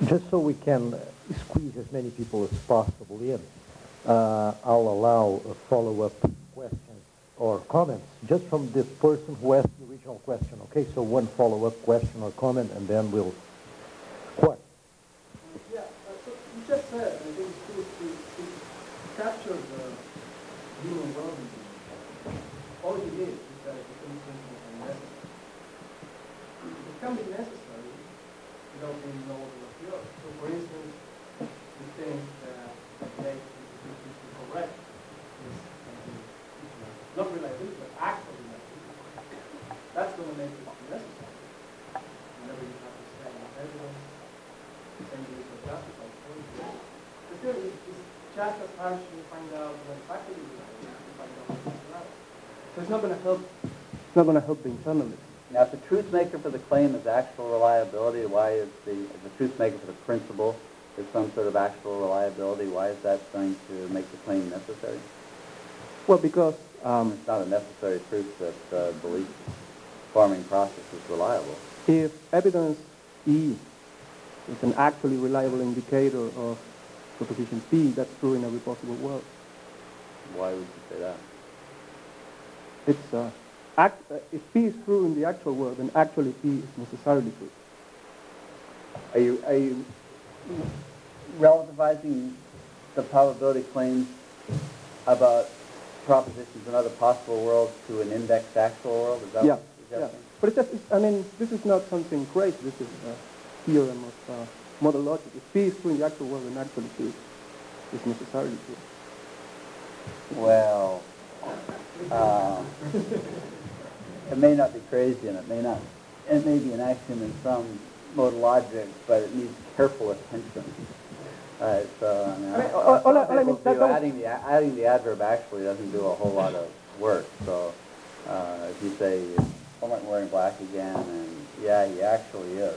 Just so we can squeeze as many people as possible in, I'll allow follow-up questions or comments just from the person who asked the original question, okay? So one follow-up question or comment, and then we'll... What? Yeah, so you just said, I think it's true, to capture the human world, all you need is that it becomes principle and necessary. It can be necessary without being knowledge of pure. So for instance, you think that make is correct is not reliability, but actual reliability. That's going to make it necessary. Whenever you have to stand on evidence, same use of justified points. The thing is just as hard to find out what factor is reliable to find out what is reliable. So it's not going to help. It's not going to help the internalists. Now, if the truth maker for the claim is actual reliability, why is the truth maker for the principle is some sort of actual reliability? Why is that going to make the claim necessary? Well, because it's not a necessary proof that the belief-forming process is reliable. If evidence E is an actually reliable indicator of proposition P, that's true in every possible world. Why would you say that? It's if P is true in the actual world, then actually P is necessarily true. Are you relativizing the probability claims about propositions in other possible worlds to an indexed actual world? Is that yeah. What, is that yeah. thing? But it's just, I mean, this is not something crazy. This is a theorem of model logic. If P is true in the actual world, then actually P is necessarily true. Well, it may not be crazy, and it may be an axiom in some modal logic, but it needs careful attention. So, I mean, adding the adverb actually doesn't do a whole lot of work. So, if you say someone wearing black again, and yeah, he actually is,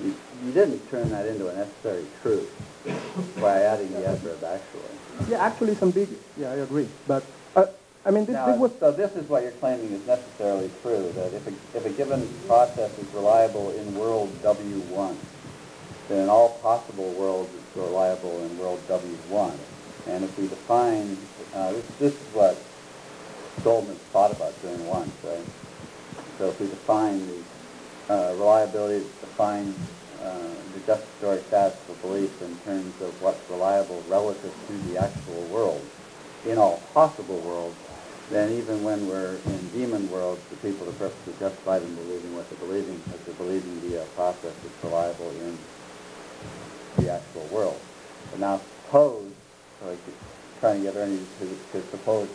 you didn't turn that into a necessary truth by adding the adverb actually. Yeah, actually it's ambiguous. Yeah, I agree. But I mean, so this is what you're claiming is necessarily true, that if a given process is reliable in world W1, then in all possible worlds it's reliable in world W1. And if we define, this is what Goldman thought about doing once, right? So if we define the reliability, define the justificatory status of belief in terms of what's reliable relative to the actual world, in all possible worlds, then even when we're in demon worlds, the people are perfectly justified in believing what they're believing, because they're believing the process is reliable in the actual world. But now suppose, like trying to get Ernie to suppose,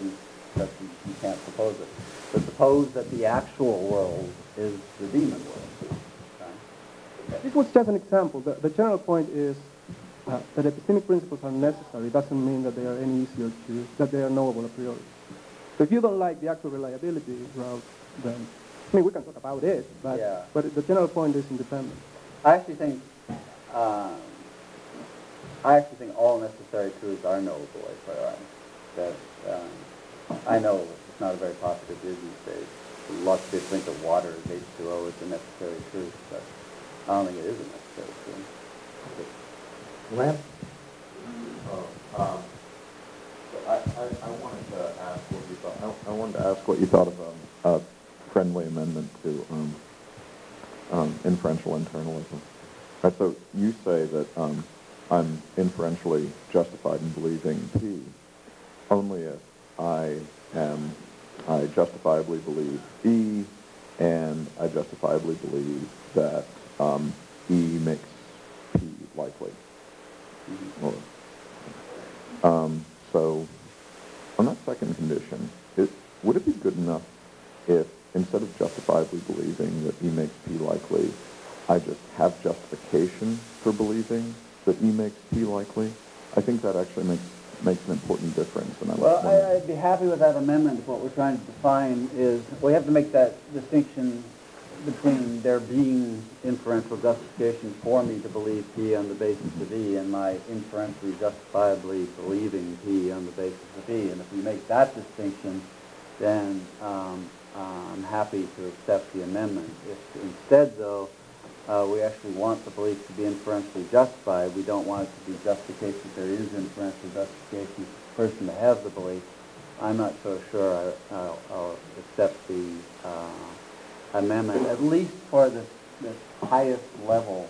that you can't suppose it, but suppose that the actual world is the demon world. Okay. This was just an example. The general point is that epistemic principles are necessary. It doesn't mean that they are any easier to, that they are knowable a priori. So if you don't like the actual reliability route, then, I mean, we can talk about it, but, yeah. But the general point is independent. I actually think all necessary truths are knowable a priori. That I know it's not a very popular view these days. Lots of people think that water is H2O is a necessary truth, but I don't think it is a necessary truth. Lamp? I wanted to ask what you thought. I wanted to ask what you thought of a friendly amendment to inferential internalism. Right, so you say that I'm inferentially justified in believing P only if I justifiably believe E, and I justifiably believe that E makes P likely. So on that second condition, would it be good enough if instead of justifiably believing that E makes P likely, I just have justification for believing that E makes P likely? I think that actually makes an important difference. And I'd be happy with that amendment. What we're trying to define is we have to make that distinction between there being inferential justification for me to believe P on the basis of E and my inferentially justifiably believing P on the basis of E. And if we make that distinction, then I'm happy to accept the amendment. If instead, though, we actually want the belief to be inferentially justified. We don't want it to be justification that there is inferential justification for the person to have the belief. I'm not so sure I'll accept the amendment, at least for this highest level,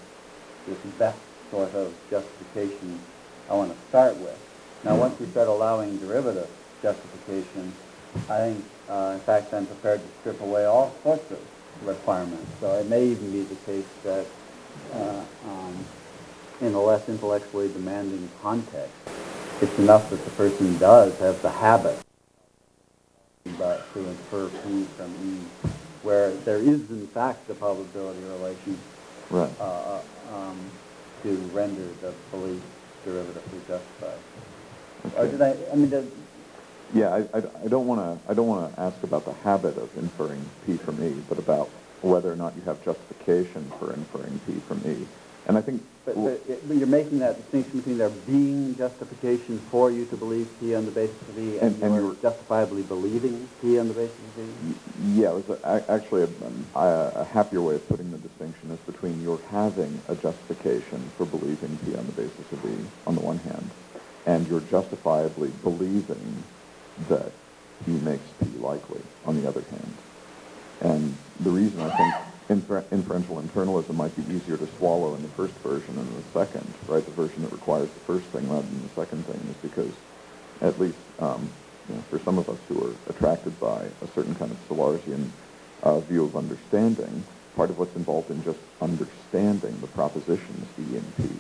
this best sort of justification I want to start with. Now, once we start allowing derivative justification, I think, in fact, I'm prepared to strip away all sorts of requirements. So it may even be the case that in a less intellectually demanding context, it's enough that the person does have the habit but to infer P from E, where there is in fact the probability relation Right. To render the belief derivatively justified. Okay. Or did I mean, Yeah, I don't want to ask about the habit of inferring P from E, but about whether or not you have justification for inferring P from E. And I think... But you're making that distinction between there being justification for you to believe P on the basis of E and you're justifiably believing P on the basis of E? Yeah, it was actually a happier way of putting the distinction is between your having a justification for believing P on the basis of E, on the one hand, and you're justifiably believing that P makes P likely, on the other hand. And the reason I think inferential internalism might be easier to swallow in the first version than the second, right? The version that requires the first thing rather than the second thing is because, at least for some of us who are attracted by a certain kind of Solarzian view of understanding, part of what's involved in just understanding the propositions E and P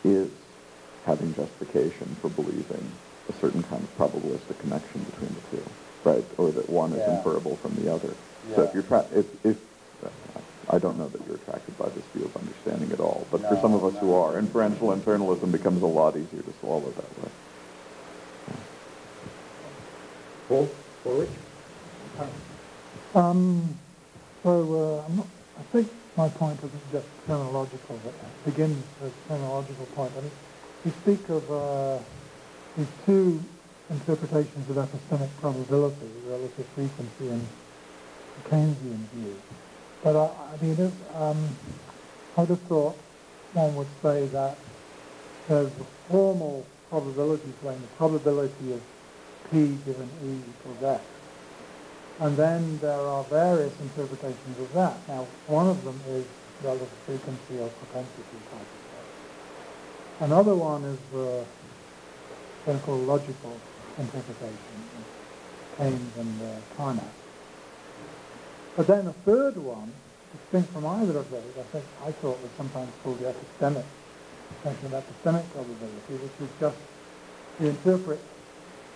is having justification for believing a certain kind of probabilistic connection between the two, right? Or that one is inferable from the other. Yeah. So if you're I don't know that you're attracted by this view of understanding at all, but for some of us who are, inferential internalism becomes a lot easier to swallow that way. Paul, Ulrich? I think my point isn't just terminological, but it begins with a terminological point. I mean, we speak of these two interpretations of epistemic probability, relative frequency and the Keynesian view. But I would have thought one would say that there's the formal probability plane, the probability of P given E equals X. And then there are various interpretations of that. Now, one of them is relative frequency or propensity type of stuff. Another one is the so-called logical interpretation of Keynes and Carnap. But then a third one, distinct from either of those, I thought was sometimes called the epistemic, question of epistemic probability, which is just to interpret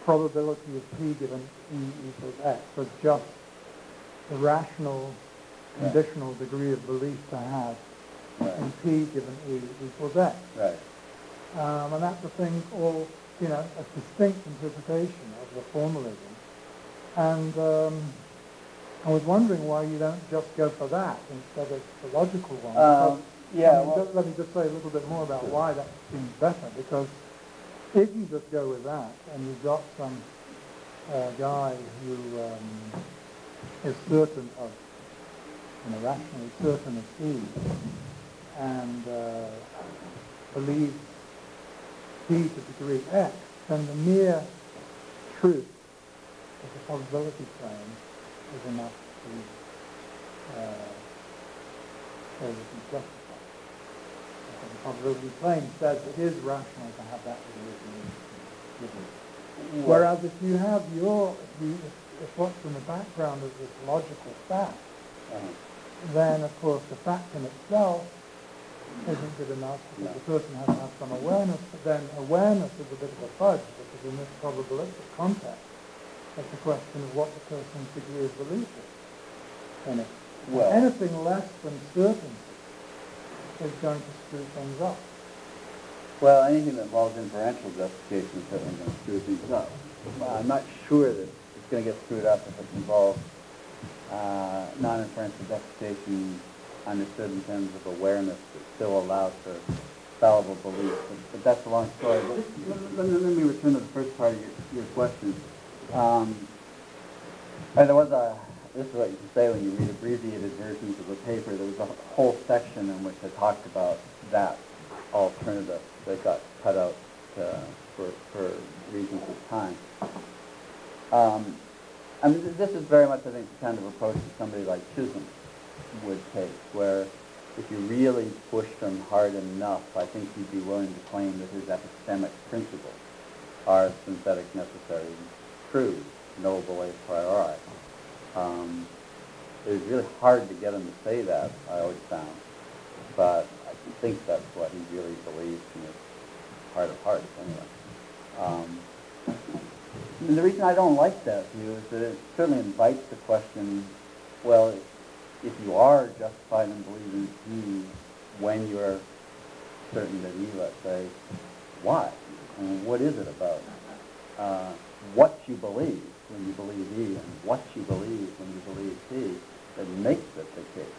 probability of P given E equals X as just the rational conditional degree of belief to have in P given E equals X. Right. And that's a thing all, a distinct interpretation of the formalism. And I was wondering why you don't just go for that instead of the logical one. Let me just say a little bit more about why that seems better, because if you just go with that and you've got some guy who is certain of, rationally certain of P and believes P to degree X, then the mere truth of the probability claim is enough to say that he's justified. Because the probability claim says it is rational to have that degree. Whereas if you have if what's in the background is this logical fact, then of course the fact in itself isn't good enough because the person has to have some awareness, but then awareness is a bit of a fudge because in this probabilistic context, it's a question of what the person's degree of belief is in it. Well, anything less than certainty is going to screw things up. Well, anything that involves inferential justification is certainly going to screw things up. I'm not sure that it's going to get screwed up if it involves non-inferential justification understood in terms of awareness that still allows for fallible belief. But that's a long story. But let me return to the first part of your question. There was this is what you can say when you read abbreviated versions of the paper. There was a whole section in which I talked about that alternative that got cut out for reasons of time. I mean, this is very much, I think, the kind of approach that somebody like Chisholm would take, where if you really pushed him hard enough, I think he'd be willing to claim that his epistemic principles are synthetic necessary truths, knowable a priori. It was really hard to get him to say that, I always found. But I think that's what he really believes in his heart of hearts, anyway. And the reason I don't like that view is that it certainly invites the question, well, if you are justified in believing E when you're certain that E, let's say, why? I mean, what is it about what you believe when you believe E and what you believe when you believe P that makes it the case?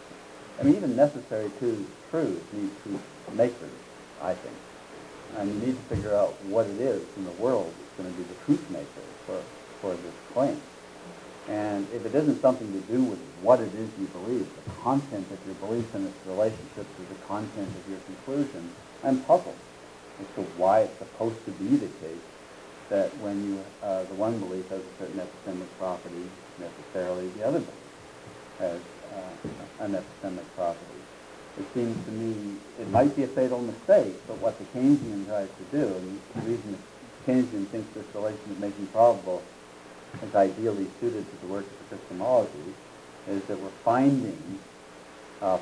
I mean, even necessary truths need truth makers, I think. And you need to figure out what it is in the world that's going to be the truth maker for this claim. And if it isn't something to do with what it is you believe, the content of your belief and its relationship to the content of your conclusion, I'm puzzled as to why it's supposed to be the case that when you, the one belief has a certain epistemic property, necessarily the other belief has an epistemic property. It seems to me it might be a fatal mistake, but what the Keynesian tries to do, and the reason the Keynesian thinks this relation of making probable is ideally suited to the work of epistemology, is that we're finding a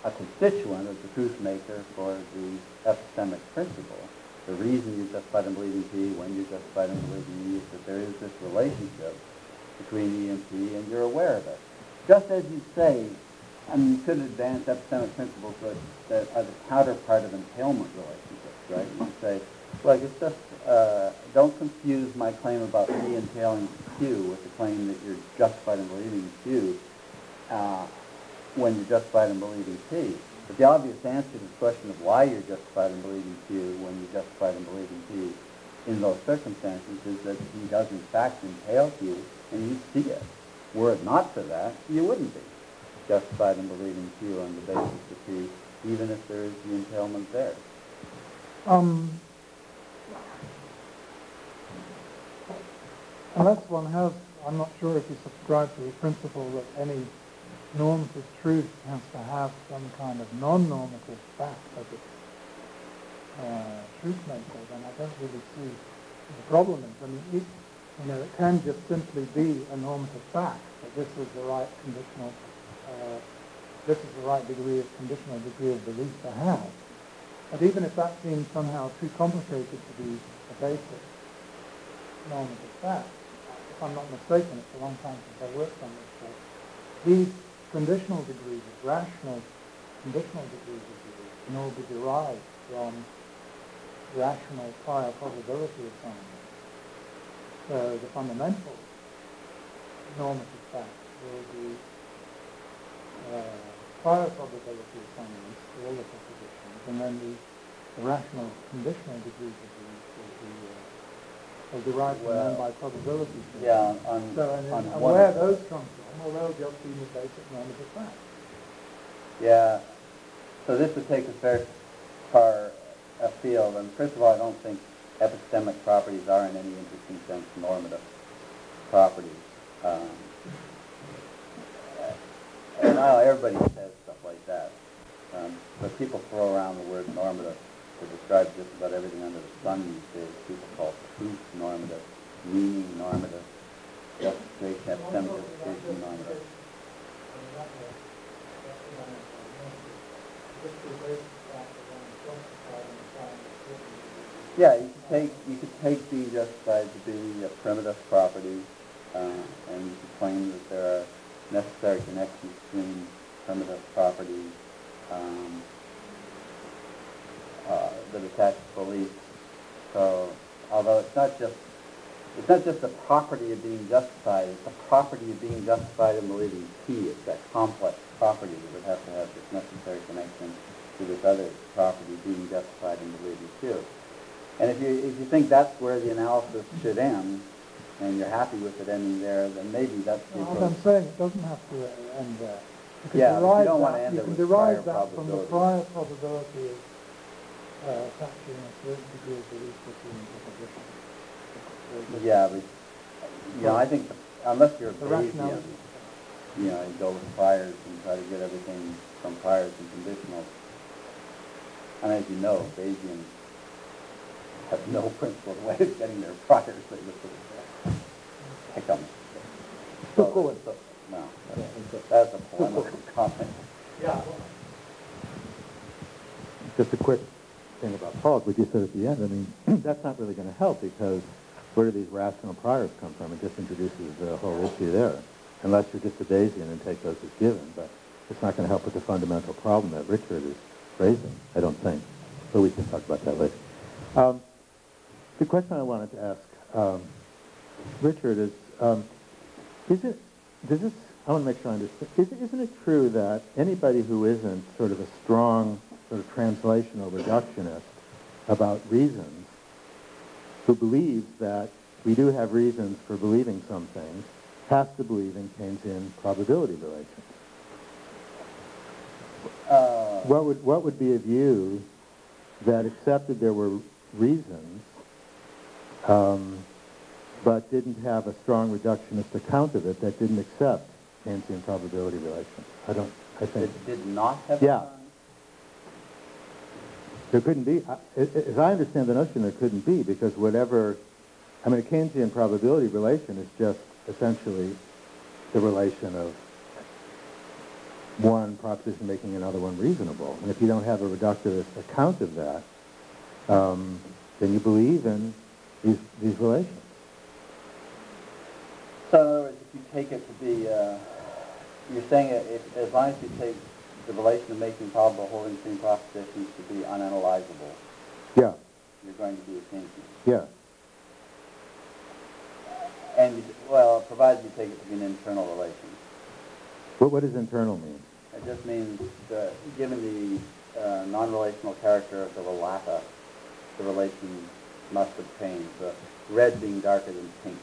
constituent of the truth maker for the epistemic principle. The reason you're justified in believing P when you're justified in believing E is that there is this relationship between E and P, and you're aware of it. Just as you say, I mean, you could advance epistemic principles that are the counterpart of entailment relationships, right? You could say, look, it's just, don't confuse my claim about P entailing Q with the claim that you're justified in believing Q when you're justified in believing P. But the obvious answer to the question of why you're justified in believing Q when you're justified in believing P in those circumstances is that P does in fact entail Q, and you see it. Were it not for that, you wouldn't be justified in believing Q on the basis of P, even if there is the entailment there. Unless one has, I'm not sure if you subscribe to the principle that any normative truth has to have some kind of non-normative fact as its truth maker, then I don't really see the problem is. I mean, it can just simply be a normative fact that this is the right conditional, this is the right degree of conditional degree of belief to have. But even if that seems somehow too complicated to be a basic normative fact, if I'm not mistaken, it's a long time since I worked on this, but these conditional degrees, rational conditional degrees of belief, can all be derived from rational prior probability assignments. So the fundamental normative fact will be prior probability assignments for all the propositions, and then the rational conditional degrees of belief will be derived from them by probability. Yeah, and where those come from, well, they'll just be the basic normative fact. Yeah, so this would take us far afield, and first of all, I don't think epistemic properties are in any interesting sense normative properties. And everybody says stuff like that, but people throw around the word normative to describe just about everything under the sun these days. People call truth normative, meaning normative, justification, epistemic justification normative. Yeah, you could take being justified to be a primitive property, and you could claim that there are necessary connections between primitive properties that attach beliefs. So, although it's not just the property of being justified, it's the property of being justified in believing P. It's that complex property that would have to have this necessary connection to this other property being justified in believing Q. And if you think that's where the analysis should end, and you're happy with it ending there, then maybe that's the As approach. I'm saying, it doesn't have to end there. You can Yeah, but you derive don't want to that, end you it can with derive prior that from the probability. prior probability of capturing a certain degree of belief between the proposition. Yeah, but I think unless you're The Bayesian, rationality. you go with priors and try to get everything from priors and conditionals. And as you know, Bayesians have no principled way of getting their priors. They just sort of pick them. So go ahead. No, that's a polemical comment. Yeah. Just a quick thing about Paul's, what you said at the end. I mean, that's not really going to help because where do these rational priors come from? It just introduces the whole issue there. Unless you're just a Bayesian and take those as given, but it's not going to help with the fundamental problem that Richard is raising, I don't think. But we can talk about that later. The question I wanted to ask Richard is it, I want to make sure I understand, isn't it true that anybody who isn't sort of a strong sort of translational reductionist about reasons, who believes that we do have reasons for believing some things, has to believe in Keynesian probability relations? What would be a view that accepted there were reasons, but didn't have a strong reductionist account of it, that didn't accept Keynesian probability relations? I think. It did not have Yeah. There couldn't be, as I understand the notion, there couldn't be, because whatever, a Keynesian probability relation is just essentially the relation of one proposition making another one reasonable. And if you don't have a reductivist account of that, then you believe in these relations. So in other words, if you take it to be, you're saying as long as you take the relation of making probable holding between propositions to be unanalyzable, Yeah, you're going to be a Keynesian. yeah. And, provided you take it to be an internal relation. What does internal mean? It just means that given the non-relational character of the relata, the relation must obtain. So red being darker than pink,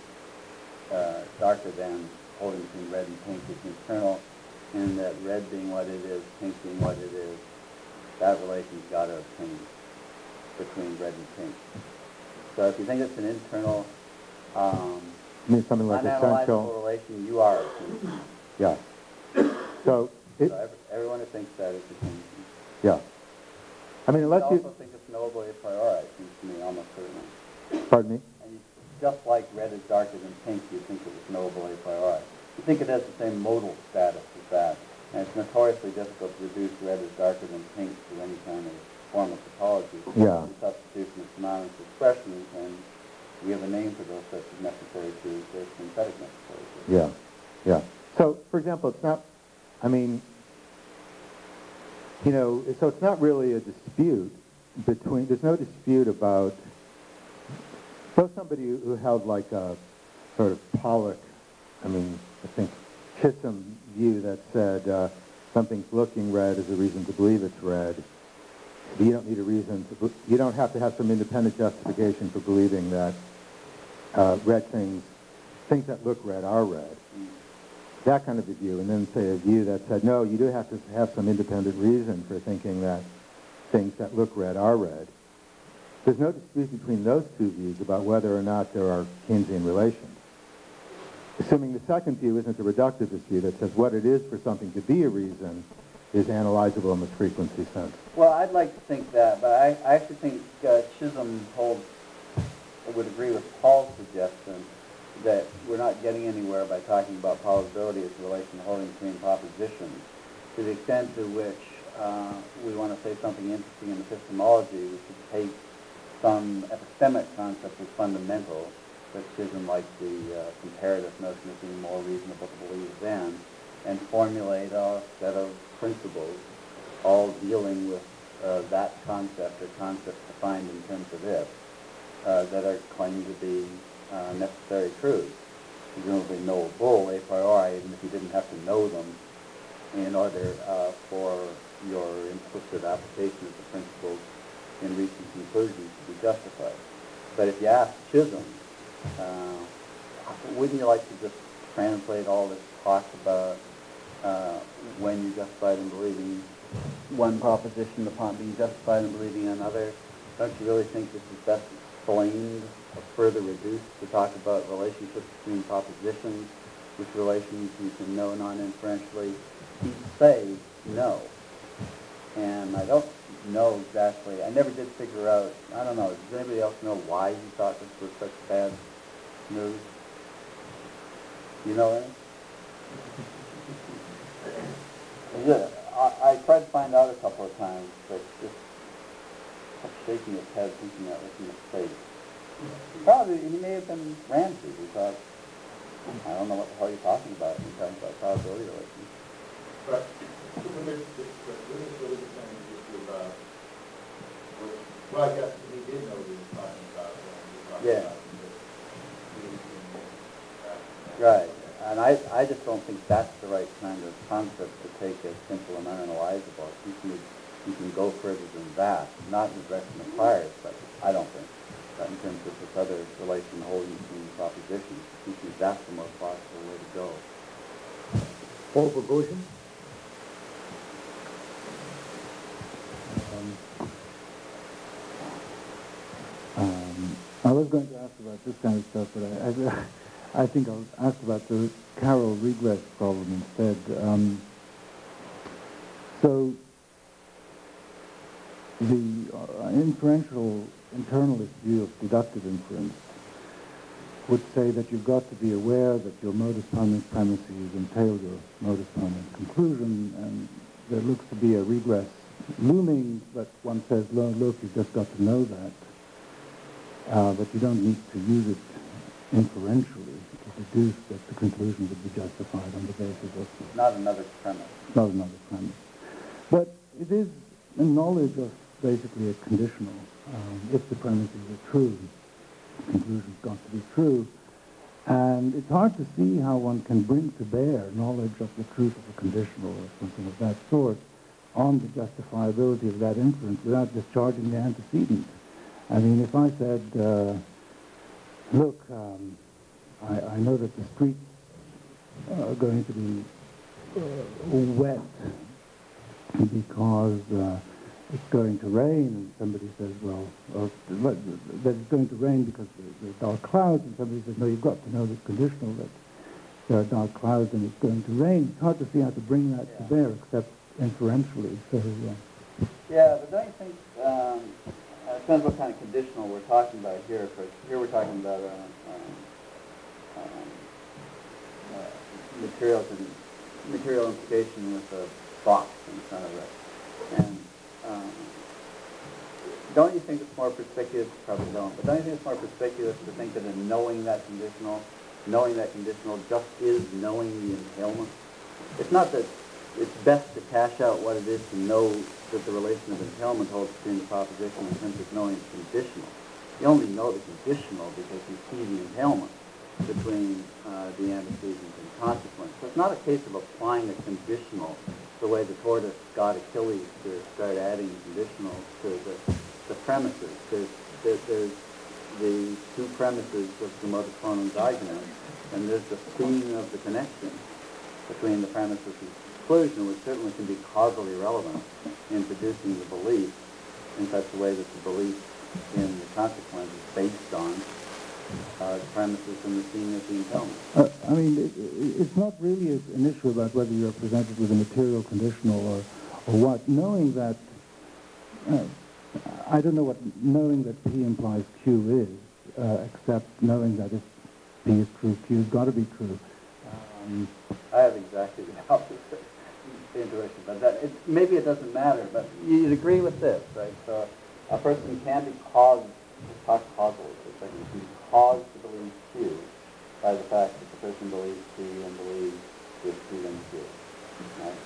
darker than holding between red and pink is internal, and that red being what it is, pink being what it is, that relation's got to obtain between red and pink. So if you think it's an internal, It means something like unanalyzable essential. relation, you are a Keynesian. Yeah. So, Everyone who thinks that is a Keynesian. yeah. Unless You you, also think it's knowable a priori, it seems to me, almost certainly. pardon me? And just like red is darker than pink, you think it was knowable a priori. You think it has the same modal status as that. And it's notoriously difficult to reduce red as darker than pink to any kind of form of topology. Yeah. The substitution of synonymous expressions, and we have a name for those such as necessary truths, they're synthetic necessary truths. Yeah, yeah. So, for example, it's not, so it's not really a dispute between, there's no dispute about, so somebody who held like a sort of Pollock, I think Chisholm view that said something's looking red is a reason to believe it's red. You don't need a reason to, you don't have to have some independent justification for believing that red things that look red are red. That kind of a view, and then say a view that said, no, you do have to have some independent reason for thinking that things that look red are red. There's no dispute between those two views about whether or not there are Keynesian relations. Assuming the second view isn't a reductivist view that says what it is for something to be a reason is analyzable in the frequency sense. Well, I'd like to think that, but I actually think Chisholm would agree with Paul's suggestion that we're not getting anywhere by talking about probability as a relation holding between propositions. To the extent to which we want to say something interesting in epistemology, we should take some epistemic concept as fundamental, but Chisholm likes the comparative notion of being more reasonable to believe than, and formulate a set of principles all dealing with that concept or concepts defined in terms of it that are claimed to be necessary truths, presumably knowable a priori, even if you didn't have to know them in order for your implicit application of the principles in reaching conclusions to be justified. But if you ask Chisholm, wouldn't you like to just translate all this talk about when you're justified in believing one proposition upon being justified in believing another? Don't you really think this is best explained or further reduced to talk about relationships between propositions, which relations you can know non-inferentially? He'd say no. And I don't know exactly. I never did figure out, I don't know, does anybody else know why he thought this was such bad news? You know any? Yeah, I tried to find out a couple of times, but just kept shaking his head, thinking that was a mistake. Probably, he may have been Ramsey. He thought, I don't know what the hell you're talking about when you're talking about probability relations. But this is really the same issue about, well, I guess he did know what he was talking about when he was talking Yeah. about this. Right. And I just don't think that's the right kind of concept to take as simple and unanalyzable. You can go further than that, not in the direction of priors, but I don't think. But in terms of this other relation holding between propositions, I think that's the most possible way to go. Paul Bogosian? I was going to ask about this kind of stuff, but I think I'll ask about the Carroll regress problem instead. So the inferential internalist view of deductive inference would say that you've got to be aware that your modus ponens premises entail your modus ponens conclusion, and there looks to be a regress looming, but one says, look, you've just got to know that. But you don't need to use it inferentially to deduce that the conclusion would be justified on the basis of... Not another premise. Not another premise. But it is a knowledge of basically a conditional. If the premises are true, the conclusion's got to be true. And it's hard to see how one can bring to bear knowledge of the truth of a conditional or something of that sort on the justifiability of that inference without discharging the antecedent. I mean, if I said, look, I know that the streets are going to be wet because it's going to rain, and somebody says, well, that it's going to rain because there are dark clouds, and somebody says, no, you've got to know this conditional that there are dark clouds and it's going to rain. It's hard to see how to bring that to bear except inferentially. So, yeah, but don't you think, it depends what kind of conditional we're talking about here. Here we're talking about material implication with a box in front of it. And don't you think it's more perspicuous, probably don't, but don't you think it's more perspicuous to think that in knowing that conditional just is knowing the entailment? It's not that it's best to cash out what it is to know that the relation of entailment holds between the proposition in terms of knowing the conditional. You only know the conditional because you see the entailment between the antecedent and consequence. So it's not a case of applying a conditional the way the tortoise got Achilles to start adding conditionals to the premises. There's the two premises of the modus ponens argument, and there's the theme of the connection between the premises and conclusion, which certainly can be causally relevant in producing the belief in such a way that the belief in the consequence is based on the premises and the theme of the entailment. I mean, it's not really an issue about whether you're presented with a material conditional or what. Knowing that, I don't know what knowing that P implies Q is, except knowing that if P is true, Q has got to be true. I have exactly the opposite intuition, but maybe it doesn't matter, but you'd agree with this, right? So a person can be caused, let's talk causal for a second, can be caused to believe Q by the fact that the person believes P and believes with P and Q, right?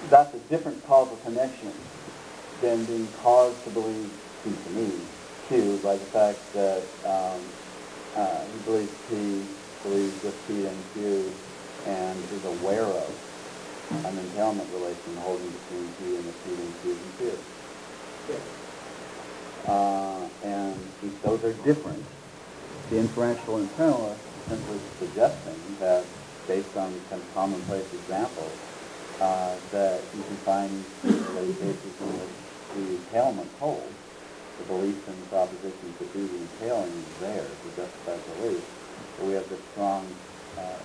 That's a different causal connection than being caused to believe, seems to me, Q by the fact that he believes P, believes with P and Q, and is aware of an entailment relation holding between P and the P and Q and Q. And if those are different, the inferential internalist is simply suggesting that, based on kind of commonplace examples, that you can find those cases in which the entailment holds. The belief in the proposition to do the entailing is there to justify belief. So we have this strong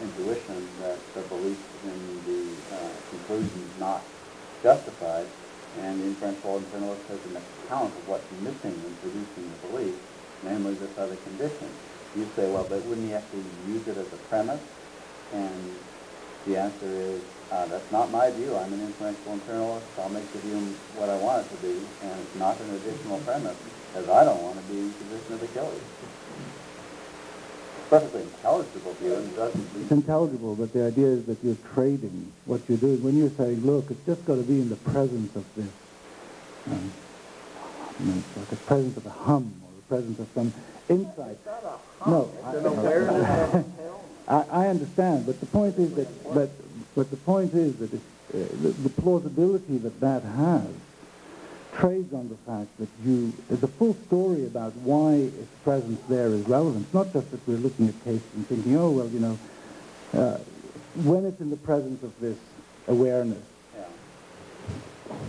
intuition that the belief in the conclusion is not justified, and the inferential internalist has an account of what's missing in producing the belief, namely this other condition. You say, well, but wouldn't he actually use it as a premise? And the answer is, that's not my view. I'm an inferential internalist. I'll make the view what I want it to be, and it's not an additional premise, as I don't want to be in the position of Achilles. It's perfectly intelligible view, and it doesn't lead. It's intelligible, but the idea is that you're trading what you're doing. When you're saying, look, it's just got to be in the presence of this, it's like a presence of a hum or a presence of some insight. It's not a hum. No, It's an awareness of entailment. I understand, but the point is that, but the point is that the plausibility that has trades on the fact that there's a full story about why its presence there is relevant. It's not just that we're looking at cases and thinking, oh, well, when it's in the presence of this awareness,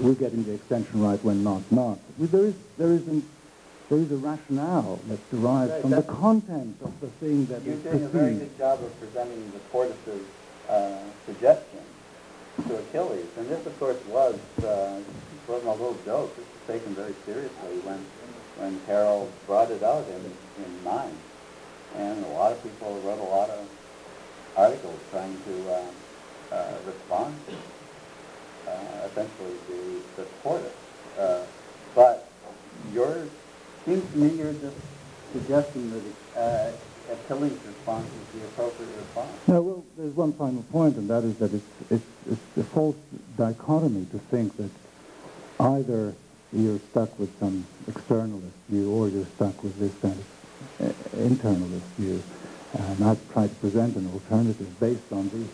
we're getting the extension right when not. There is a rationale that's derived from the content of the thing that You're is doing a very perceived. good job of presenting the tortoise's suggestion to Achilles. And this, of course, wasn't a little joke. This was taken very seriously when Carroll brought it out in mind. And a lot of people wrote a lot of articles trying to respond to essentially the tortoise. But seems to me you're just suggesting that Achilles' response is the appropriate response. No, well, there's one final point, and that is that it's a false dichotomy to think that either you're stuck with some externalist view or you're stuck with this kind of internalist view. And I've tried to present an alternative based on the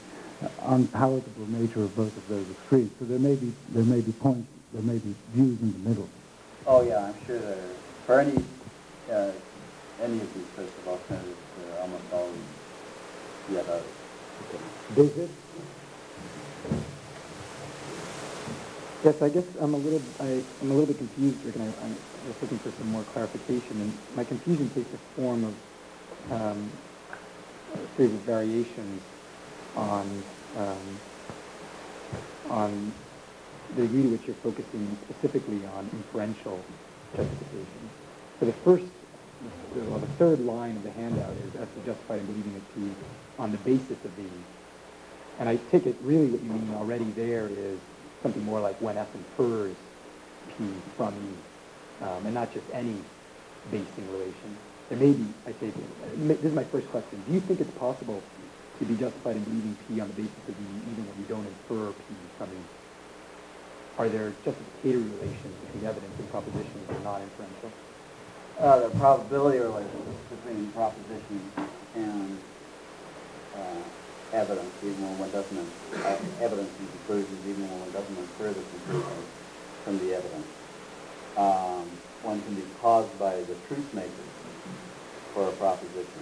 unpalatable nature of both of those extremes. So there may be points, there may be views in the middle. Oh yeah, I'm sure there. For any of these sorts of alternatives, there are almost always yet others. David? Yes, I guess I'm a little bit confused, Rick, and I'm just looking for some more clarification. And my confusion takes the form of a series of variations on the degree to which you're focusing specifically on inferential justification. So the third line of the handout is as to justified in believing it P on the basis of the E. And I take it really what you mean already there is something more like when F infers P from E, and not just any basing relation. There may be, I take it, this is my first question. Do you think it's possible to be justified in believing P on the basis of E even when you don't infer P from E? Are there justificatory relations between evidence and propositions that are not inferential? The probability relations between propositions and evidence, even when one doesn't evidence and conclusions, even when one doesn't infer the conclusions from the evidence. One can be caused by the truth maker for a proposition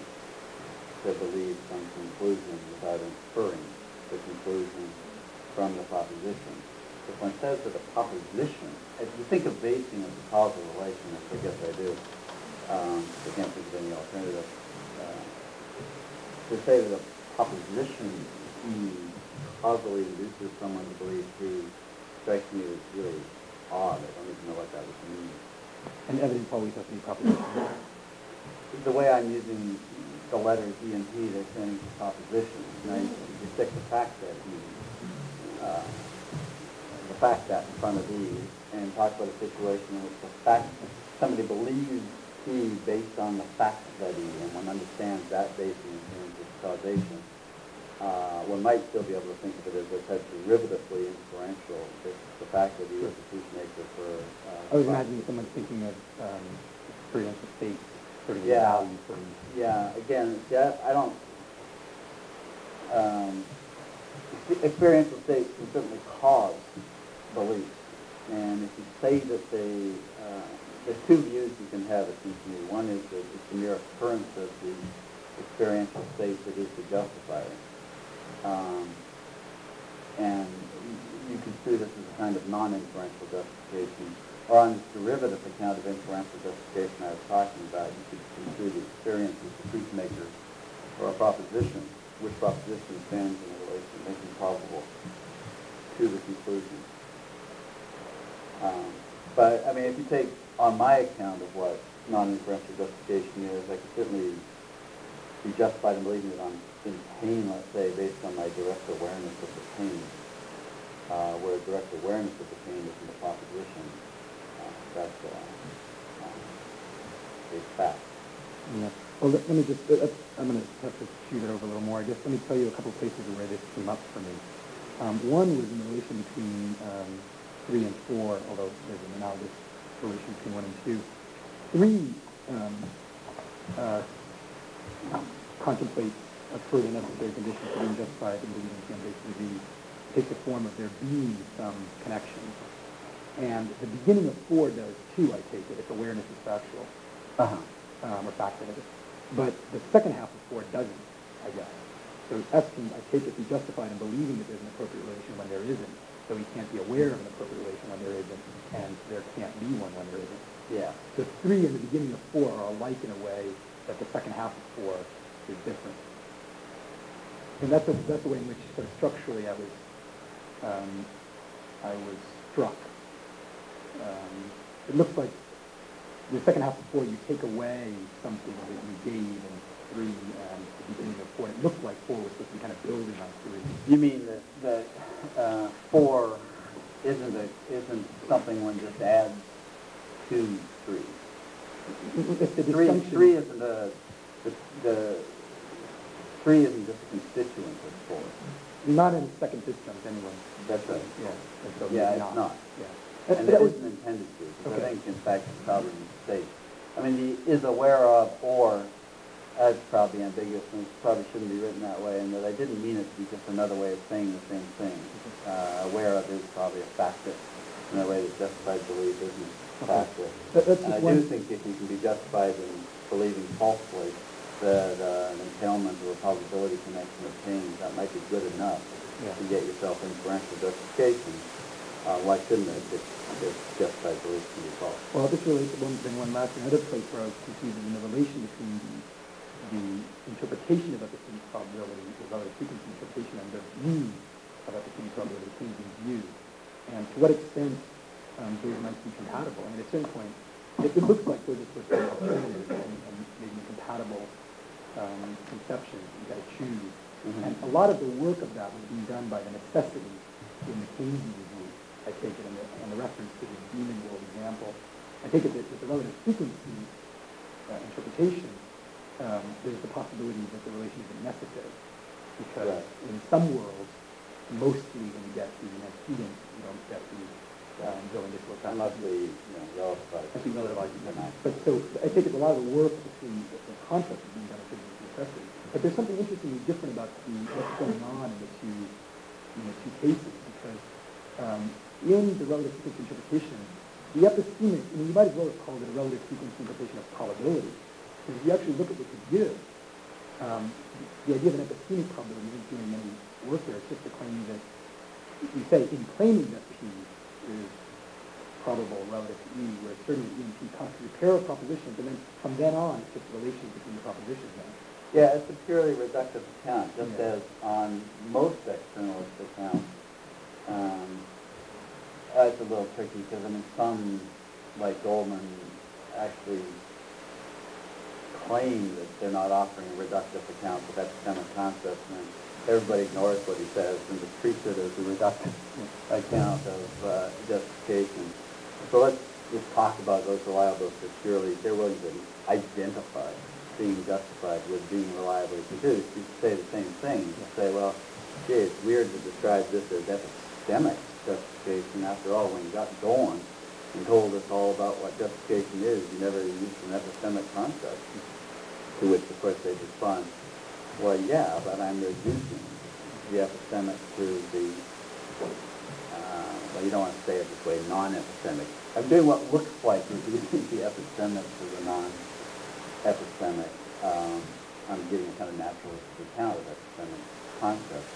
to believe some conclusion without inferring the conclusion from the proposition. If one says that a proposition, if you think of basing as a causal relation, which I guess I do, I can't think of any alternative, to say that a proposition E causally induces someone to believe P strikes me as really odd. I don't even know what that would mean. And evidence always has to be proposition. The way I'm using the letters E and P, they're saying propositions. Now you stick the fact that in front of E and talk about a situation in which somebody believes P based on the fact that E, and one understands that basing in terms of causation. One might still be able to think of it as a type derivatively inferential. The fact that E is a truth maker for. I was imagining someone thinking of experiential states, sort of Yeah. value for E. Yeah. Again, I don't. Experiential states can certainly cause beliefs, and if you say that they there's two views you can have, it seems to me. One is that it's the mere occurrence of the experiential state that is the justifier. And you construe this as a kind of non-inferential justification. Or on this derivative account of inferential justification I was talking about, you could construe the experience as the truth maker or a proposition, which proposition stands in a relation making probable to the conclusion. But, I mean, if you take on my account of what non-inferential justification is, I could certainly be justified in believing that I'm in pain, let's say, based on my direct awareness of the pain, where direct awareness of the pain isn't a proposition. That's a fact. Yeah. Well, let me just, I'm going to have to shoot it over a little more. I guess let me tell you a couple of places where this came up for me. One was in the relation between 3 and 4, although there's an analogous relation between 1 and 2. 3 contemplates a further necessary condition for being justified in believing can basically take the form of there being some connection. And the beginning of 4 does too, I take it, if awareness is factual, or factual. But the second half of 4 doesn't, I guess. So S can, I take it, be justified in believing that there's an appropriate relation when there isn't. So he can't be aware of an appropriate relation when there isn't, and there can't be one when there isn't. Yeah. So 3 and the beginning of 4 are alike in a way that the second half of 4 is different. And that's the way in which sort of structurally I was struck. It looks like the second half of 4, you take away something that you gave in 3 and the beginning of 4. It looked like 4 was supposed to be kind of building on 3. You mean that 4 isn't something one just adds to 3? If the 3 disjunction, isn't the 3 isn't just a constituent of 4. not in the second disjunct anyway. That's right. Yeah. And so Yeah, it's it's not. Yeah. And it isn't intended to, because Okay. I think, in fact, it's probably a mistake. I mean, the is aware of or, that's probably ambiguous, and it probably shouldn't be written that way, and that I didn't mean it to be just another way of saying the same thing. Aware of is probably a factor, in a way that justified belief isn't a factor. That's And just I one. do think if you can be justified in believing falsely that an entailment or a probability connection obtains, that might be good enough to get yourself inferential justification. Why shouldn't it if justified belief can be false? Well, this relates to one last another place where I was confused in the relation between the interpretation of epistemic probability, the relative frequency interpretation, and the view of epistemic probability, the changing view, and to what extent those might be compatible. I mean, at a certain point, it looks like those are supposed to be alternative and maybe compatible conceptions. You've got to choose. Mm-hmm. And a lot of the work of that was being done by the necessity in the Keynesian review, I take it, and the reference to the demon world example. I take it that with the relative frequency interpretation, there's the possibility that the relation isn't necessary. Because in some worlds, mostly when you get the antecedent, you don't get the go into a fact. Unless we, relative argument. But so I take it a lot of the work between the concepts is being done in necessity. But there's something interestingly different about what's going on in the two cases, because in the relative frequency interpretation, the epistemic, I mean, you might as well have called it a relative frequency interpretation of probability, because if you actually look at what you give, the idea of an epistemic probability isn't doing any work there. It's just a claim that you say in claiming that P is probable relative to E, where certainly E and P constitute a pair of propositions, and then from then on, it's just relations between the propositions now. Yeah, it's a purely reductive account, just as on most externalist accounts. It's a little tricky because, I mean, some, like Goldman, actually claim that they're not offering a reductive account, but that's kind of concept, and everybody ignores what he says and just treats it as a reductive account of justification. So let's just talk about those reliables that purely they're willing to identify being justified with being reliably produced. You could say the same thing. You could say, well, gee, it's weird to describe this as epistemic justification. After all, when you got going and told us all about what justification is, you never used an epistemic concept. To which, of course, they respond, well, yeah, but I'm reducing the epistemic to the, well, you don't want to say it this way, non-epistemic. I'm doing what looks like reducing the epistemic to the non-epistemic. I'm giving a kind of naturalistic account of epistemic concepts.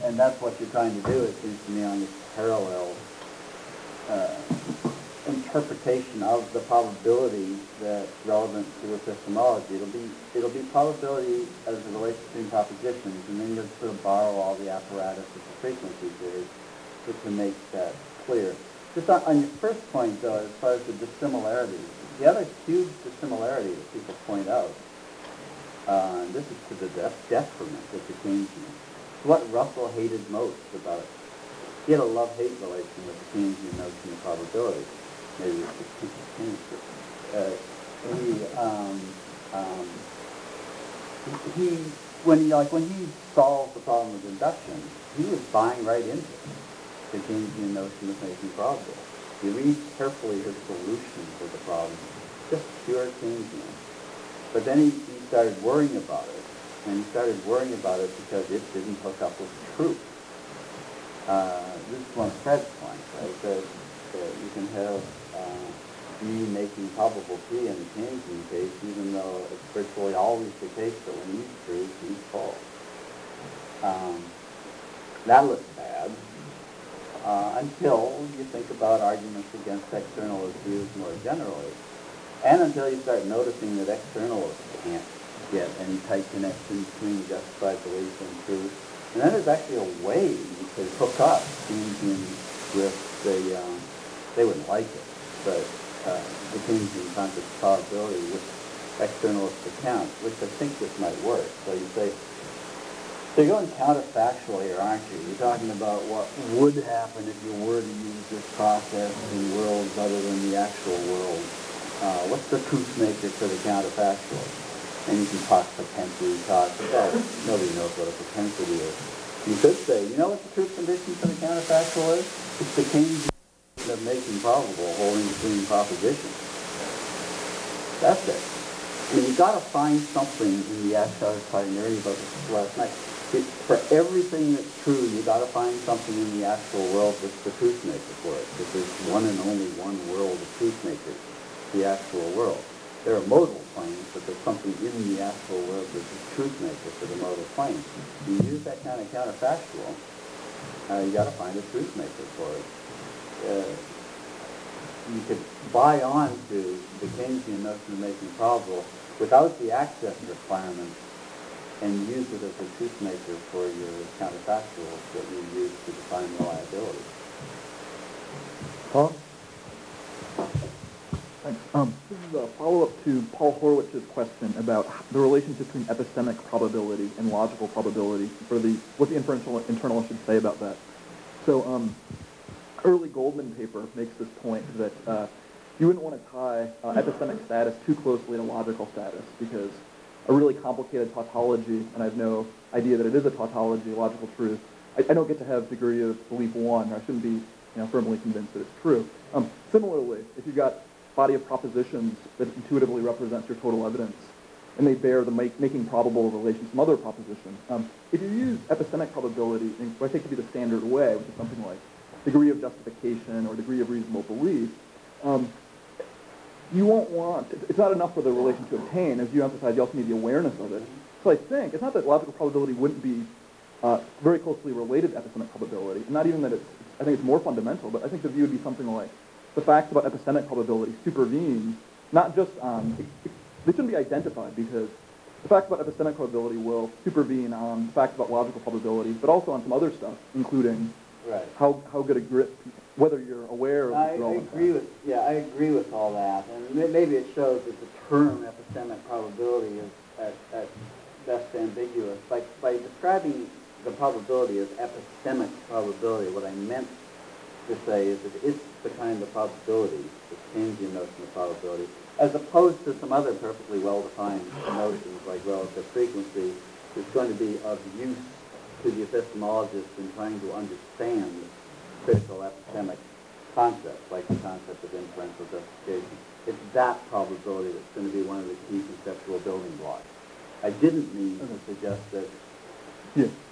And that's what you're trying to do, it seems to me, on this parallel interpretation of the probability that's relevant to epistemology. It'll be probability as it relates between propositions, and then you'll sort of borrow all the apparatus of the frequency theory to make that clear. Just on your first point, though, as far as the dissimilarities, the other huge dissimilarity that people point out, and this is to the detriment of the Keynesian, what Russell hated most about it. He had a love-hate relation with the Keynesian notion of probability. Maybe it's when he solved the problem of induction, he was buying right into the Keynesian notion of making probable. You read carefully his solution to the problem, just pure Keynesian. But then he started worrying about it, and he started worrying about it because it didn't hook up with truth. This is one of Fred's points, right? That you can have B making probable P in the Keynesian case, even though it's virtually always the case that when he's true, he's false. That looks bad until you think about arguments against externalist views more generally, and until you start noticing that externalists can't get any tight connection between justified belief and truth. And then there's actually a way you could hook up Keynesian with they wouldn't like it, but the Keynesian concept of probability with externalist accounts, which I think this might work. So you say, so you're going counterfactually here, aren't you? You're talking about what would happen if you were to use this process in worlds other than the actual world. What's the truth maker for the counterfactual? And you can talk propensity, nobody knows what a propensity is. You could say, you know what the truth condition for the counterfactual is? It's the Keynesian of making probable holding between propositions. That's it. I mean, you've got to find something in the actual, I was talking about this last night. For everything that's true, you've got to find something in the actual world that's the truth maker for it. Because there's one and only one world of truth makers, the actual world. There are modal claims, but there's something in the actual world that's the truth maker for the modal claims. You use that kind of counterfactual, you got to find a truth maker for it. You could buy on to the Keynesian notion of making probable without the access requirement and use it as a truth maker for your counterfactuals that you use to define reliability. Paul? Thanks. This is a follow-up to Paul Horwitz's question about the relationship between epistemic probability and logical probability, for what the inferential internalist should say about that. So, early Goldman paper makes this point that you wouldn't want to tie epistemic status too closely to logical status, because a really complicated tautology, and I have no idea that it is a tautology, logical truth, I don't get to have degree of belief 1, or I shouldn't be firmly convinced that it's true. Similarly, if you've got body of propositions that intuitively represents your total evidence, and they bear the making probable relation to some other proposition, if you use epistemic probability in what I take to be the standard way, which is something like degree of justification or degree of reasonable belief, you won't want, it's not enough for the relation to obtain, as you emphasize, you also need the awareness of it. So I think, it's not that logical probability wouldn't be very closely related to epistemic probability, and not even that I think it's more fundamental, but I think the view would be something like, the facts about epistemic probability supervene, not just on, they shouldn't be identified, because the facts about epistemic probability will supervene on the facts about logical probability, but also on some other stuff, including how good a grip, whether you're aware of the relevant I agree with all that, and maybe it shows that the term epistemic probability is at best ambiguous. By describing the probability as epistemic probability, what I meant to say is that it's the kind of probability, the Keynesian notion of probability, as opposed to some other perfectly well-defined notions like relative frequency, is going to be of use to the epistemologist in trying to understand critical epistemic concepts, like the concept of inferential justification. It's that probability that's going to be one of the key conceptual building blocks. I didn't mean to suggest that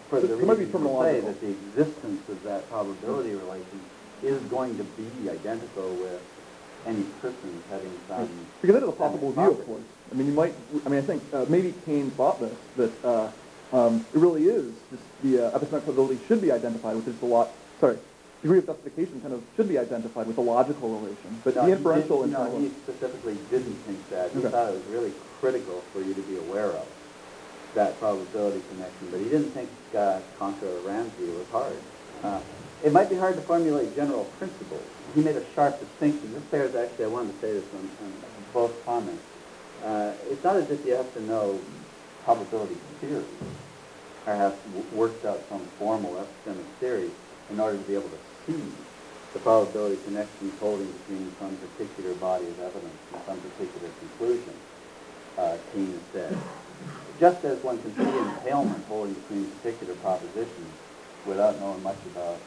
for the reason to say that the existence of that probability relation is going to be identical with any person having some... Because that is a possible view, of course. I mean, I think maybe Keynes thought this, that it really is just the epistemic probability should be identified with just degree of justification kind of should be identified with a logical relation. But the inferential... he specifically didn't think that. He thought it was really critical for you to be aware of that probability connection. But he didn't think contra Ramsey was hard. It might be hard to formulate general principles. He made a sharp distinction. This bears actually, I wanted to say this on both comments. It's not as if you have to know probability theory or have worked out some formal epistemic theory in order to be able to see the probability connections holding between some particular body of evidence and some particular conclusion, Keynes said. Just as one can see entailment holding between particular propositions without knowing much about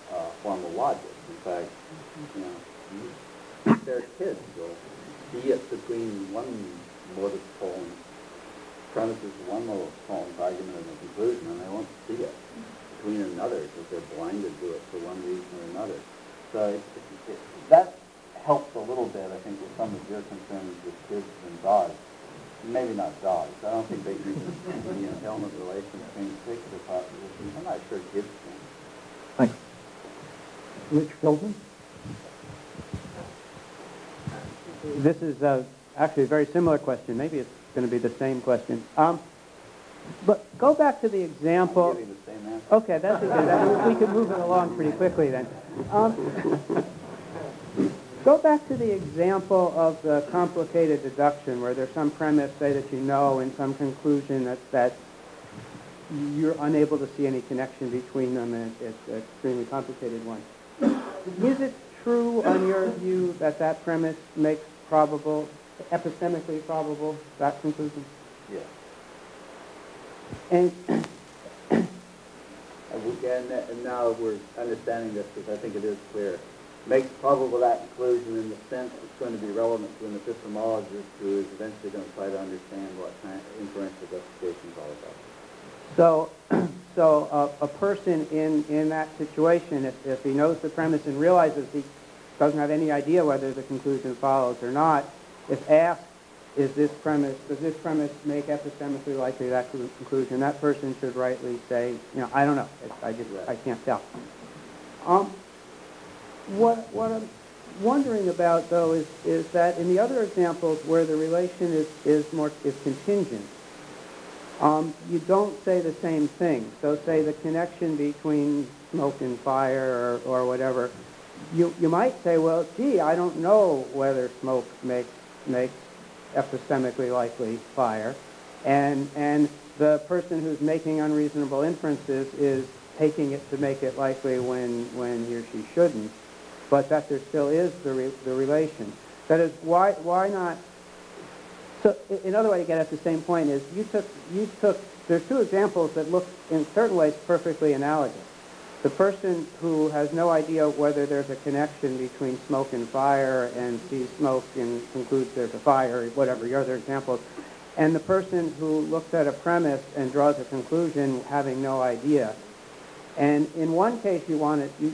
formal logic. In fact, their kids will see it between one modus ponens, premises of one modus ponens argument and a conclusion, and they won't see it between another because they're blinded to it for one reason or another. So that helps a little bit, I think, with some of your concerns with kids and dogs. Maybe not dogs. I don't think they can see the entailment relation between particular propositions. I'm not sure kids can. Thanks. Rich Feldman? This is actually a very similar question. Maybe it's going to be the same question. But go back to the example. I'll give you the same answer. Okay, that's okay. We can move it along pretty quickly then. Go back to the example of the complicated deduction where there's some premise, say, that you know, and some conclusion that you're unable to see any connection between them, and it's an extremely complicated one. Is it true, on your view, that that premise makes probable, epistemically probable, that conclusion? Yes. And and now we're understanding this because I think it is clear. Makes probable that conclusion in the sense it's going to be relevant to an epistemologist who is eventually going to try to understand what inferential justification is all about. So a person in that situation, if he knows the premise and realizes he doesn't have any idea whether the conclusion follows or not, if asked, does this premise make epistemically likely that conclusion, that person should rightly say, I don't know. I can't tell. What I'm wondering about, though, is that in the other examples where the relation is contingent, you don't say the same thing. So say the connection between smoke and fire or whatever, you might say, well, gee, I don't know whether smoke makes epistemically likely fire, and the person who's making unreasonable inferences is taking it to make it likely when he or she shouldn't, but that there still is the relation. That is, why not? So another way to get at the same point is you took there's two examples that look in certain ways perfectly analogous. The person who has no idea whether there's a connection between smoke and fire and sees smoke and concludes there's a fire, whatever your other examples, and the person who looks at a premise and draws a conclusion having no idea. And in one case you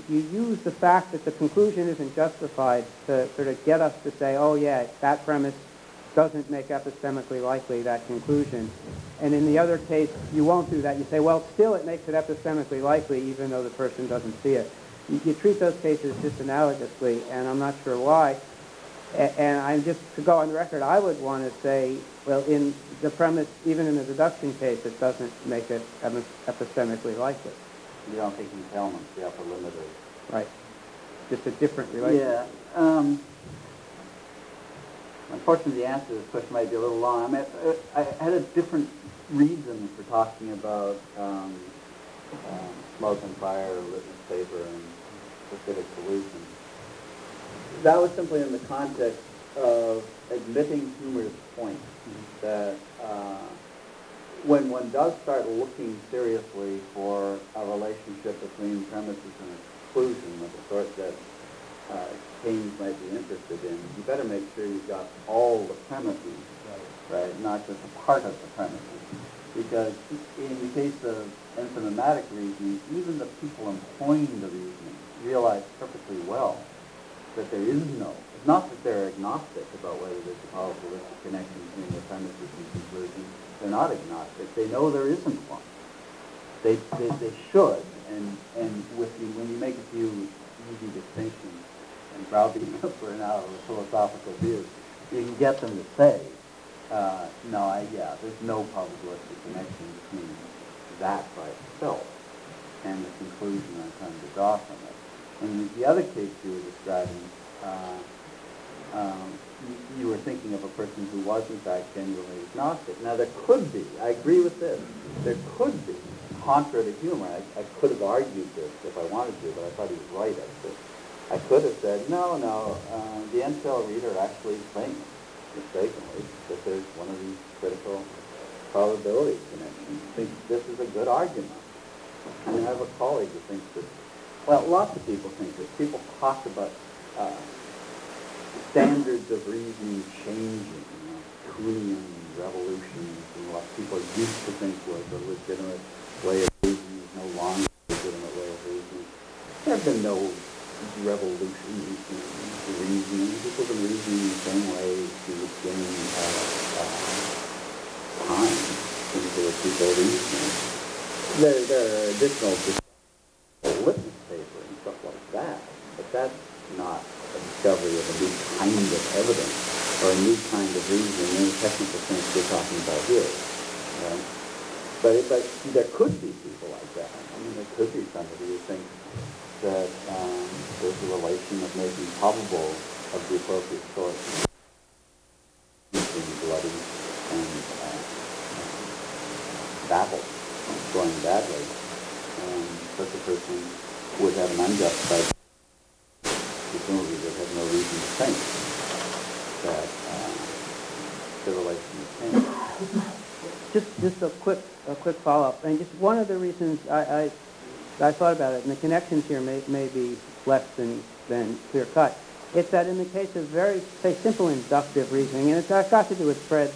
use the fact that the conclusion isn't justified to sort of get us to say, oh yeah, that premise doesn't make epistemically likely that conclusion. And in the other case, you won't do that. You say, well, still it makes it epistemically likely even though the person doesn't see it. You treat those cases disanalogously, and I'm not sure why. And I'm just, to go on the record, I would want to say, well, in the premise, even in the deduction case, it doesn't make it epistemically likely. You don't think entailment's the upper limit of... Right. Just a different relation. Yeah. Unfortunately, the answer to this question might be a little long. I had a different reason for talking about smoke and fire, or litmus paper, and specific solutions. That was simply in the context of admitting Humer's point that when one does start looking seriously for a relationship between premises and a conclusion of the sort that Keynes might be interested in, you better make sure you've got all the premises, right, not just a part of the premises. Because in the case of enzymatic reasoning, even the people employing the reasoning, realize perfectly well that there is no, it's not that they're agnostic about whether there's a probabilistic connection between their premises and conclusions. They're not agnostic. They know there isn't one. They should, and when you make a few easy distinctions and browbeat them for an hour of philosophical views, you can get them to say, there's no probabilistic connection between that by itself and the conclusion I'm trying to draw from it. And the other case you were describing, you were thinking of a person who was in fact genuinely agnostic. Now there could be, I agree with this, there could be, contra to humor, I could have argued this if I wanted to, but I thought he was right at this. I could have said, no, the end-cell reader actually thinks, mistakenly, that there's one of these critical probability connections. I think this is a good argument. And I have a colleague who thinks that, well, lots of people think that. People talk about standards of reasoning changing, Kuhnian revolutions, and what people used to think was a legitimate way of reasoning is no longer a legitimate way of reasoning. There have been no revolutions in reasoning. People have been reasoning in the same way to the beginning of time, since there were people reasoning. There are additional litmus paper and stuff like that, but that's not a discovery of a new kind of evidence or a new kind of reasoning in the technical sense we're talking about here. Right? But there could be people like that. I mean, there could be somebody who thinks that there's a relation of making probable of the appropriate source between bloody and battle going badly. Such a person would have an unjustified, presumably would have no reason to think that the relation is changed. Just a quick follow-up. And just one of the reasons I thought about it, and the connections here may be less than clear-cut, it's that in the case of very, say, simple inductive reasoning, and it's got to do with spread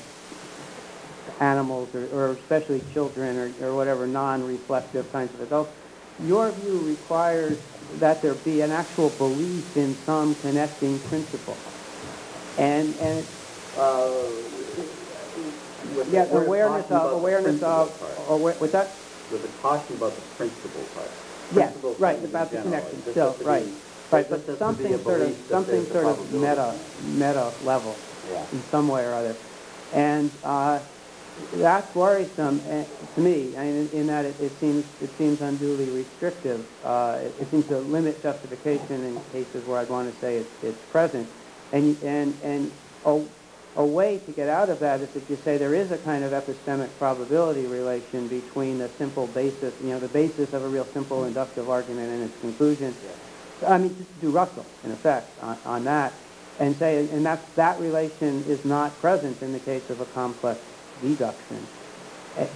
animals or especially children or whatever non-reflective kinds of adults, your view requires that there be an actual belief in some connecting principle. And awareness of what's that? With the caution about the principle part. Yes, right, about the connection still, right. Right, but something sort of meta level in some way or other. And that's worrisome to me, in that it seems unduly restrictive. It seems to limit justification in cases where I'd want to say it's present. And a way to get out of that is if you say there is a kind of epistemic probability relation between the simple basis, the basis of a real simple inductive argument and its conclusion. I mean, just to do Russell, in effect, on that, and say, and that relation is not present in the case of a complex deduction.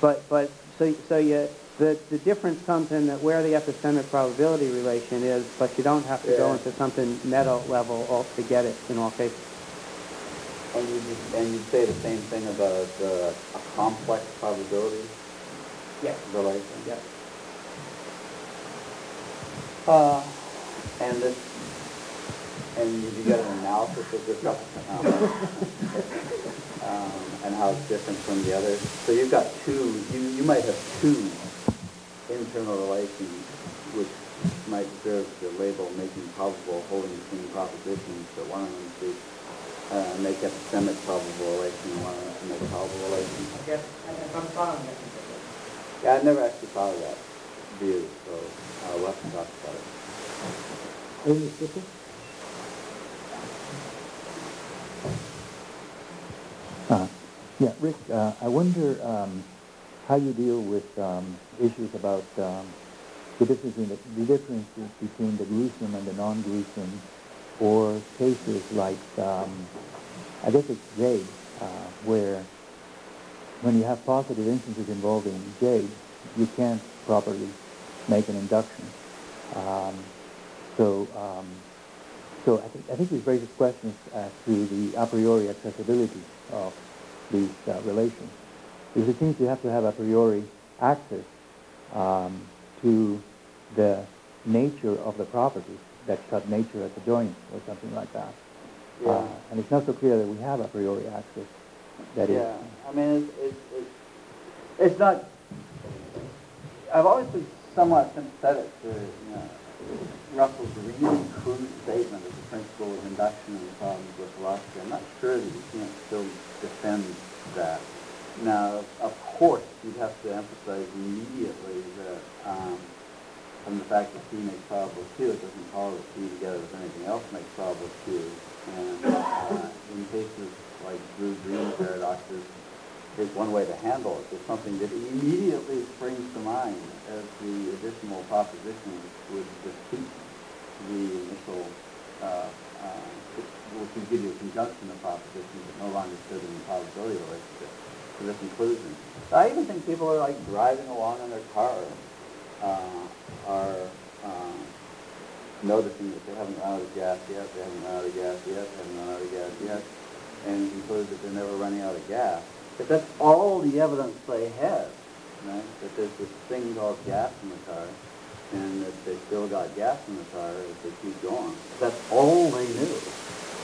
But the difference comes in that where the epistemic probability relation is, but you don't have to go into something meta level to get it in all cases. And you'd say the same thing about a complex probability relation? Yes. And you got an analysis of this and how it's different from the others. So you've got you might have two internal relations which might deserve the label making probable holding between propositions, but one of them to make epistemic probable relation and one of them to make probable relation. Yes, I'm following it. Yeah, I've never actually thought of that view, so we'll have to talk about it. Amy, Stephen? Rick, I wonder how you deal with issues about the differences between the gruesome and the non-gruesome, or cases like, I guess it's jade, where when you have positive instances involving jade, you can't properly make an induction. So I think this raises questions as to the a priori accessibility of these relations. Because it seems you have to have a priori access to the nature of the properties that cut nature at the joint or something like that. Yeah. And it's not so clear that we have a priori access. That is. Yeah, I mean, it's not. I've always been somewhat sympathetic to Russell's really crude statement of the principle of induction in the problems of philosophy. I'm not sure that you can't still defend that. Now, of course, you'd have to emphasize immediately that from the fact that P makes probable Q, it doesn't follow that P together with anything else makes probable Q. And in cases like blue-green paradoxes, is one way to handle it. There's something that immediately springs to mind as the additional proposition would defeat the initial, which would give you a conjunction of propositions that no longer stood in the probability relationship to the conclusion. So I even think people are like driving along in their car are noticing that they haven't run out of gas yet, they haven't run out of gas yet, they haven't run out of gas yet, and conclude that they're never running out of gas. If that's all the evidence they have, right, that there's this thing called gas in the car, and that they still got gas in the car as they keep going, if that's all they knew,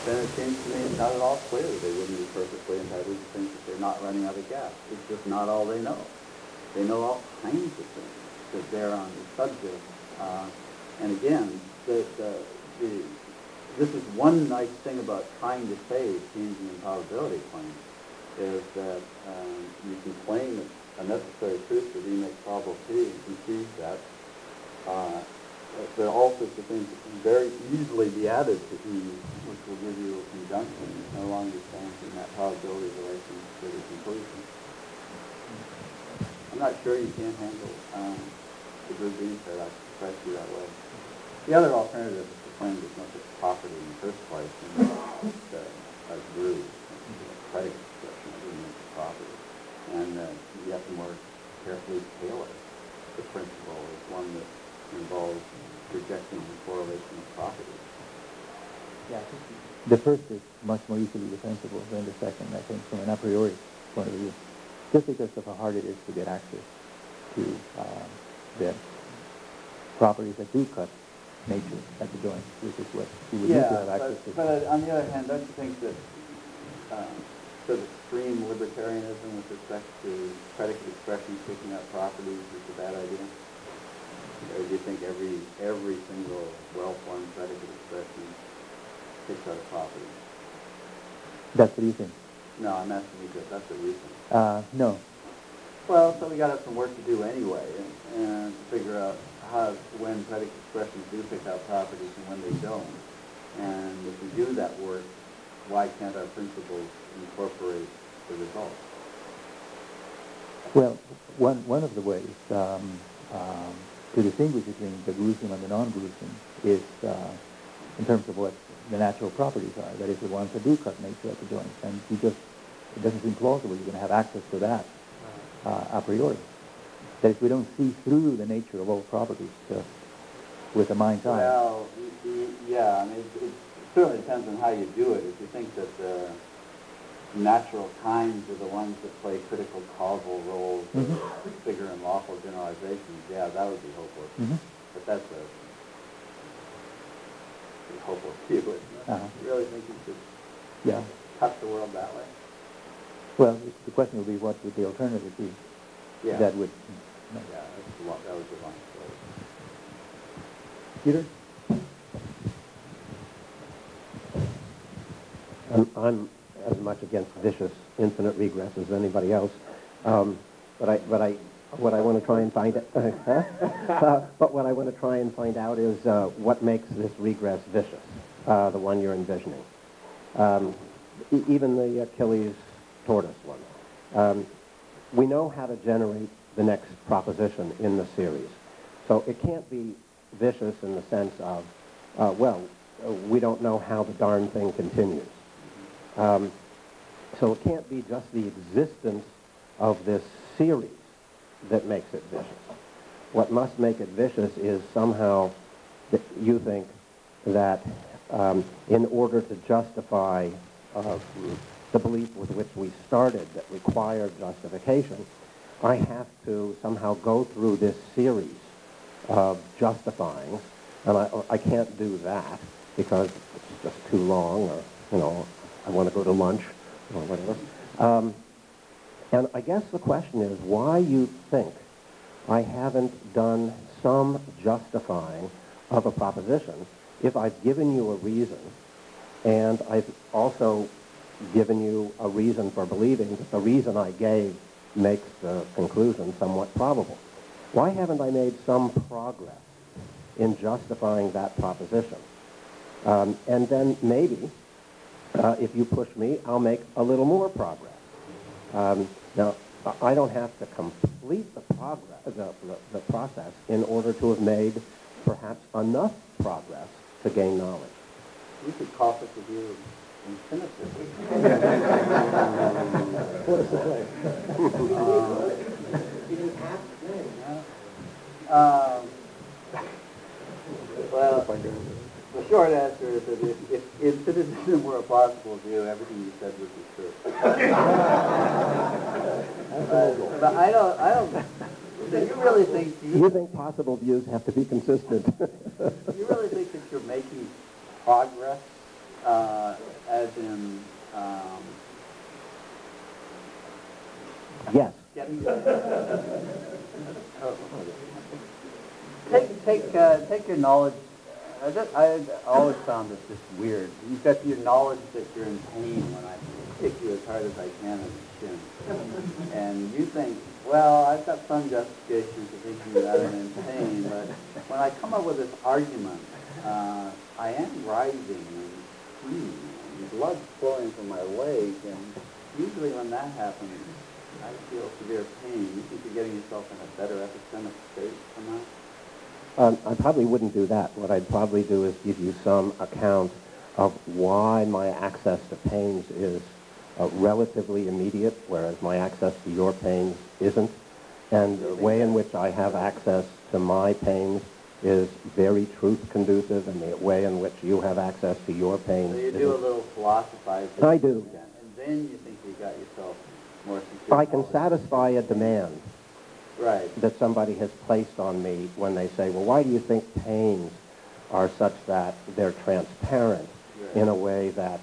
then it seems to me it's not at all clear they wouldn't be perfectly entitled to think that they're not running out of gas. It's just not all they know. They know all kinds of things that bear on the subject. And again, this is one nice thing about trying to say changing in probability claims, is that you can claim a necessary truth that E makes probable P and concede that there are all sorts of things that can very easily be added to E, which will give you a conjunction that no longer stands in that probability relation to the conclusion. I'm not sure you can't handle the blue-green paradox precisely that way. The other alternative is to claim there's no such property in the first place, and a group, predicate expression of the property, and you have to more carefully tailor the principle as one that involves rejecting the correlation of properties. Yeah, the first is much more easily defensible than the second, I think, from an a priori point of view, just because of how hard it is to get access to the properties that do cut nature at the joint, which is what you would need to have access to. But on the other hand, don't you think that sort of extreme libertarianism with respect to predicate expressions picking up properties is a bad idea? Or do you think every single well-formed predicate expression picks out a property? That's what you think? No, I'm asking you that. That's what you think. No. Well, so we got some work to do anyway, and to figure out when predicate expressions do pick out properties and when they don't. And if we do that work, why can't our principles incorporate the results? Well, one of the ways to distinguish between the gruesome and the non-gruesome is in terms of what the natural properties are, that is, the ones that do cut nature at the joint. And it doesn't seem plausible you're going to have access to that a priori. That is, we don't see through the nature of all properties with the mind's eye. Well, yeah, I mean, it certainly depends on how you do it. If you think that the natural kinds are the ones that play critical causal roles, figure in lawful generalizations, yeah, that would be hopeless. But that's a hopeless view. You really think you should cut the world that way? Well, the question would be, what would the alternative be? Yeah. That would... Yeah, that was the long story. Peter? I'm as much against vicious infinite regress as anybody else, but what I want to try and find but what I want to try and find out is what makes this regress vicious, the one you're envisioning. Even the Achilles tortoise one. We know how to generate the next proposition in the series, so it can't be vicious in the sense of, we don't know how the darn thing continues. So it can't be just the existence of this series that makes it vicious. What must make it vicious is somehow that you think that in order to justify the belief with which we started that required justification, I have to somehow go through this series justifying, and I can't do that because it's just too long, or, you know, I want to go to lunch, or whatever. And I guess the question is why you think I haven't done some justifying of a proposition if I've given you a reason, and I've also given you a reason for believing that the reason I gave makes the conclusion somewhat probable. Why haven't I made some progress in justifying that proposition? And then maybe, if you push me, I'll make a little more progress. Now, I don't have to complete the process in order to have made perhaps enough progress to gain knowledge. You could caucus with you infinitively. Well, the short answer is that if infinitism were a possible view, everything you said would be true. But I don't. Do you really think? You think possible views have to be consistent? Do you really think that you're making progress, as in? Yes. Take your knowledge. I always found this just weird. You've got your knowledge that you're in pain when I kick you as hard as I can in the shin. And you think, well, I've got some justification for thinking that I'm in pain, but when I come up with this argument, I am writhing and screaming, and blood flowing from my leg, and usually when that happens, I feel severe pain. You think you're getting yourself in a better epistemic state from that? I probably wouldn't do that. What I'd probably do is give you some account of why my access to pains is relatively immediate, whereas my access to your pains isn't, and the way in which I have access to my pains is very truth-conducive, and the way in which you have access to your pains So you isn't. do a little philosophizing. I do. And then you think you got yourself more secure. I can satisfy a demand Right. that somebody has placed on me when they say, well, why do you think pains are such that they're transparent in a way that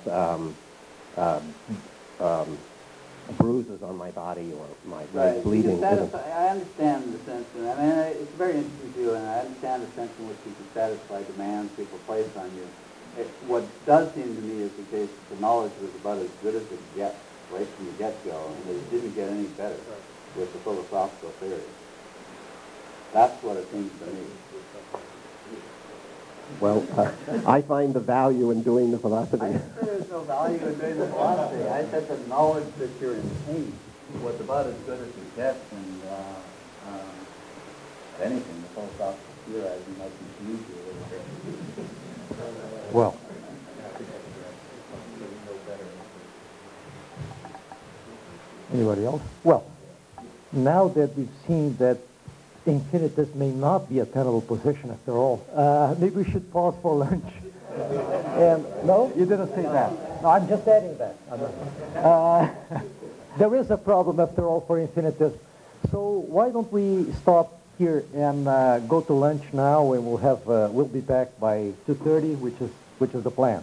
bruises on my body or my bleeding isn't? I understand the sense, and I mean, it's a very interesting view, and I understand the sense in which you can satisfy demands people place on you. What does seem to me is the case that the knowledge was about as good as it gets right from the get-go, and it didn't get any better with the philosophical theory. That's what it seems to me. Well, I find the value in doing the philosophy. I didn't say there's no value in doing the philosophy. I said the knowledge that you're in pain was about as good as it gets, and if anything, the philosophical theorizing might confuse you a little bit. Well, anybody else? Well, now that we've seen that infinitus may not be a tenable position after all, maybe we should pause for lunch. And no, you didn't say that. No, I'm just adding that. There is a problem after all for infinitus. So why don't we stop here and go to lunch now, and we'll be back by 2:30, which is the plan.